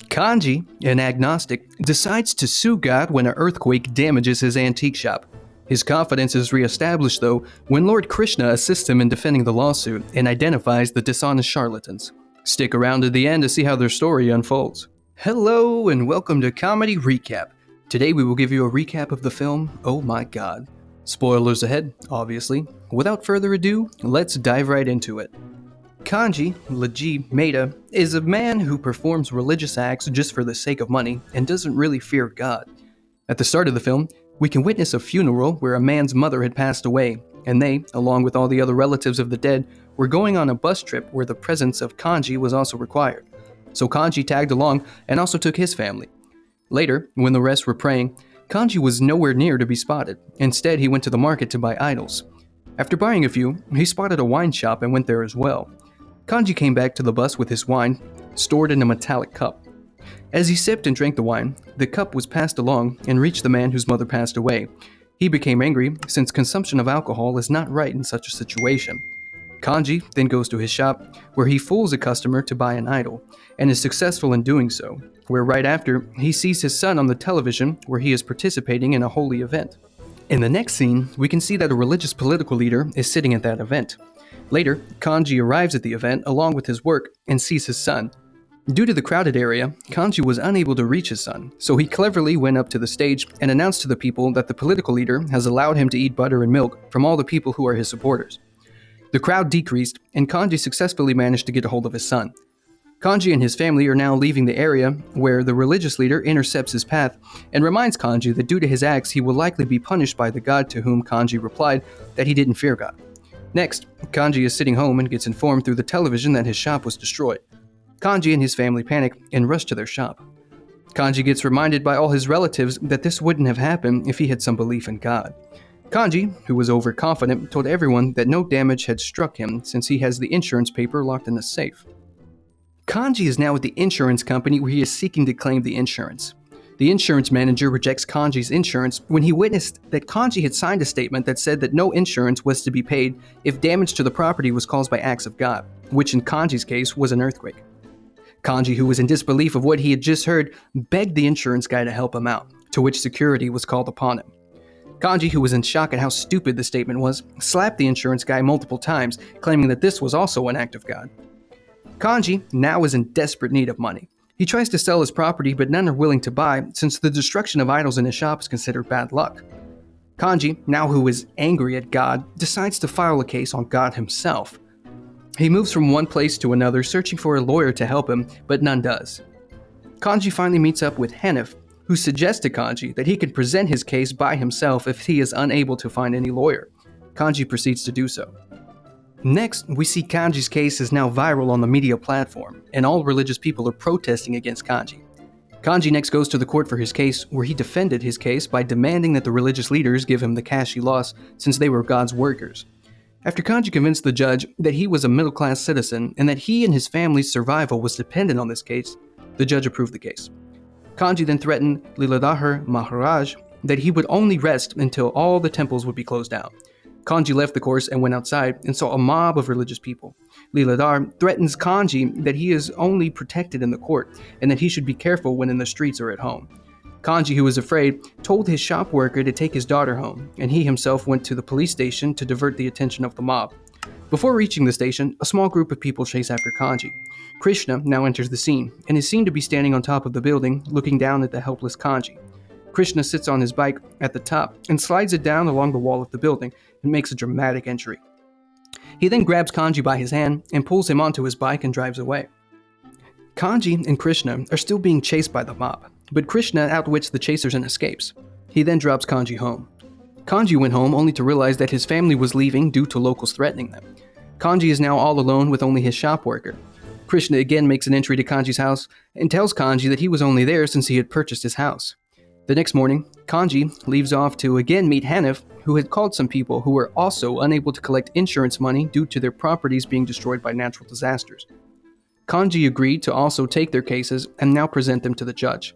Kanji, an agnostic, decides to sue God when an earthquake damages his antique shop. His confidence is reestablished, though, when Lord Krishna assists him in defending the lawsuit and identifies the dishonest charlatans. Stick around to the end to see how their story unfolds. Hello and welcome to Comedy Recap. Today we will give you a recap of the film Oh My God. Spoilers ahead, obviously. Without further ado, let's dive right into it. Kanji, Laji Maeda, is a man who performs religious acts just for the sake of money and doesn't really fear God. At the start of the film, we can witness a funeral where a man's mother had passed away, and they, along with all the other relatives of the dead, were going on a bus trip where the presence of Kanji was also required. So Kanji tagged along and also took his family. Later, when the rest were praying, Kanji was nowhere near to be spotted. Instead, he went to the market to buy idols. After buying a few, he spotted a wine shop and went there as well. Kanji came back to the bus with his wine, stored in a metallic cup. As he sipped and drank the wine, the cup was passed along and reached the man whose mother passed away. He became angry, since consumption of alcohol is not right in such a situation. Kanji then goes to his shop, where he fools a customer to buy an idol, and is successful in doing so, where right after, he sees his son on the television where he is participating in a holy event. In the next scene, we can see that a religious political leader is sitting at that event. Later, Kanji arrives at the event along with his work and sees his son. Due to the crowded area, Kanji was unable to reach his son, so he cleverly went up to the stage and announced to the people that the political leader has allowed him to eat butter and milk from all the people who are his supporters. The crowd decreased, and Kanji successfully managed to get a hold of his son. Kanji and his family are now leaving the area where the religious leader intercepts his path and reminds Kanji that due to his acts he will likely be punished by the god, to whom Kanji replied that he didn't fear God. Next, Kanji is sitting home and gets informed through the television that his shop was destroyed. Kanji and his family panic and rush to their shop. Kanji gets reminded by all his relatives that this wouldn't have happened if he had some belief in God. Kanji, who was overconfident, told everyone that no damage had struck him since he has the insurance paper locked in a safe. Kanji is now at the insurance company where he is seeking to claim the insurance. The insurance manager rejects Kanji's insurance when he witnessed that Kanji had signed a statement that said that no insurance was to be paid if damage to the property was caused by acts of God, which in Kanji's case was an earthquake. Kanji, who was in disbelief of what he had just heard, begged the insurance guy to help him out, to which security was called upon him. Kanji, who was in shock at how stupid the statement was, slapped the insurance guy multiple times, claiming that this was also an act of God. Kanji now is in desperate need of money. He tries to sell his property, but none are willing to buy, since the destruction of idols in his shop is considered bad luck. Kanji, now who is angry at God, decides to file a case on God himself. He moves from one place to another, searching for a lawyer to help him, but none does. Kanji finally meets up with Hanif, who suggests to Kanji that he can present his case by himself if he is unable to find any lawyer. Kanji proceeds to do so. Next, we see Kanji's case is now viral on the media platform, and all religious people are protesting against Kanji. Kanji next goes to the court for his case, where he defended his case by demanding that the religious leaders give him the cash he lost, since they were God's workers. After Kanji convinced the judge that he was a middle-class citizen and that he and his family's survival was dependent on this case, the judge approved the case. Kanji then threatened Leeladhar Maharaj that he would only rest until all the temples would be closed down. Kanji left the course and went outside and saw a mob of religious people. Leeladhar threatens Kanji that he is only protected in the court and that he should be careful when in the streets or at home. Kanji, who was afraid, told his shop worker to take his daughter home, and he himself went to the police station to divert the attention of the mob. Before reaching the station, a small group of people chase after Kanji. Krishna now enters the scene and is seen to be standing on top of the building, looking down at the helpless Kanji. Krishna sits on his bike at the top and slides it down along the wall of the building and makes a dramatic entry. He then grabs Kanji by his hand and pulls him onto his bike and drives away. Kanji and Krishna are still being chased by the mob, but Krishna outwits the chasers and escapes. He then drops Kanji home. Kanji went home only to realize that his family was leaving due to locals threatening them. Kanji is now all alone with only his shop worker. Krishna again makes an entry to Kanji's house and tells Kanji that he was only there since he had purchased his house. The next morning, Kanji leaves off to again meet Hanif, who had called some people who were also unable to collect insurance money due to their properties being destroyed by natural disasters. Kanji agreed to also take their cases and now present them to the judge.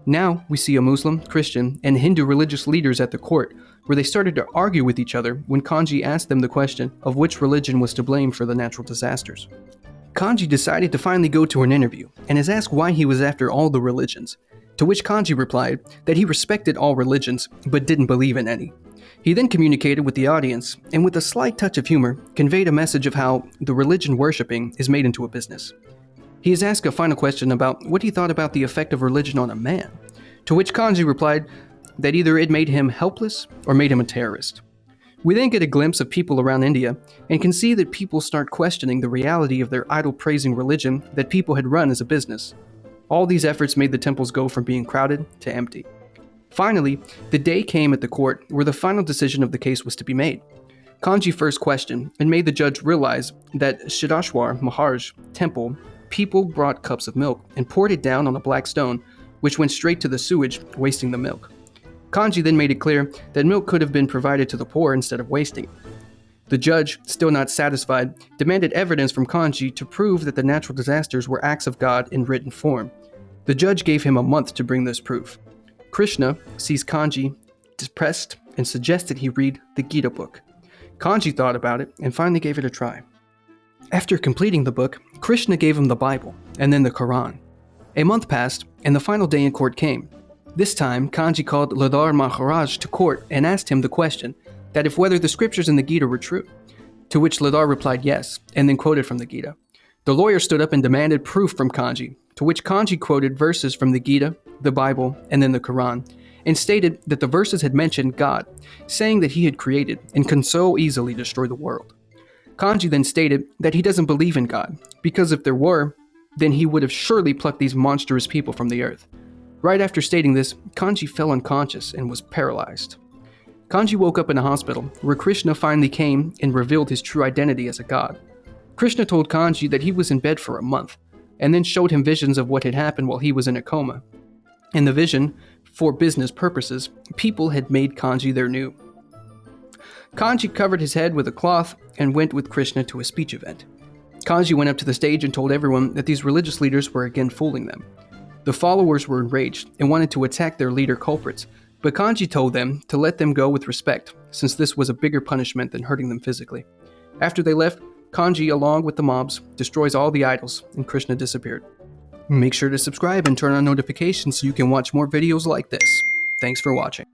Now we see a Muslim, Christian, and Hindu religious leaders at the court, where they started to argue with each other when Kanji asked them the question of which religion was to blame for the natural disasters. Kanji decided to finally go to an interview and is asked why he was after all the religions, to which Kanji replied that he respected all religions but didn't believe in any. He then communicated with the audience and with a slight touch of humor conveyed a message of how the religion worshipping is made into a business. He is asked a final question about what he thought about the effect of religion on a man, to which Kanji replied that either it made him helpless or made him a terrorist. We then get a glimpse of people around India and can see that people start questioning the reality of their idol-praising religion that people had run as a business. All these efforts made the temples go from being crowded to empty. Finally, the day came at the court where the final decision of the case was to be made. Kanji first questioned and made the judge realize that Siddheshwar Maharaj temple people brought cups of milk and poured it down on a black stone, which went straight to the sewage, wasting the milk. Kanji then made it clear that milk could have been provided to the poor instead of wasting it. The judge, still not satisfied, demanded evidence from Kanji to prove that the natural disasters were acts of God in written form. The judge gave him a month to bring this proof. Krishna sees Kanji depressed and suggested he read the Gita book. Kanji thought about it and finally gave it a try. After completing the book, Krishna gave him the Bible and then the Quran. A month passed and the final day in court came. This time, Kanji called Lord Maharaj to court and asked him the question that if whether the scriptures in the Gita were true, to which Lord replied yes, and then quoted from the Gita. The lawyer stood up and demanded proof from Kanji, to which Kanji quoted verses from the Gita, the Bible, and then the Quran, and stated that the verses had mentioned God, saying that he had created and can so easily destroy the world. Kanji then stated that he doesn't believe in God, because if there were, then he would have surely plucked these monstrous people from the earth. Right after stating this, Kanji fell unconscious and was paralyzed. Kanji woke up in a hospital, where Krishna finally came and revealed his true identity as a god. Krishna told Kanji that he was in bed for a month, and then showed him visions of what had happened while he was in a coma. In the vision, for business purposes, people had made Kanji their new. Kanji covered his head with a cloth and went with Krishna to a speech event. Kanji went up to the stage and told everyone that these religious leaders were again fooling them. The followers were enraged and wanted to attack their leader culprits, but Kanji told them to let them go with respect, since this was a bigger punishment than hurting them physically. After they left, Kanji, along with the mobs, destroys all the idols, and Krishna disappeared. Make sure to subscribe and turn on notifications so you can watch more videos like this. Thanks for watching.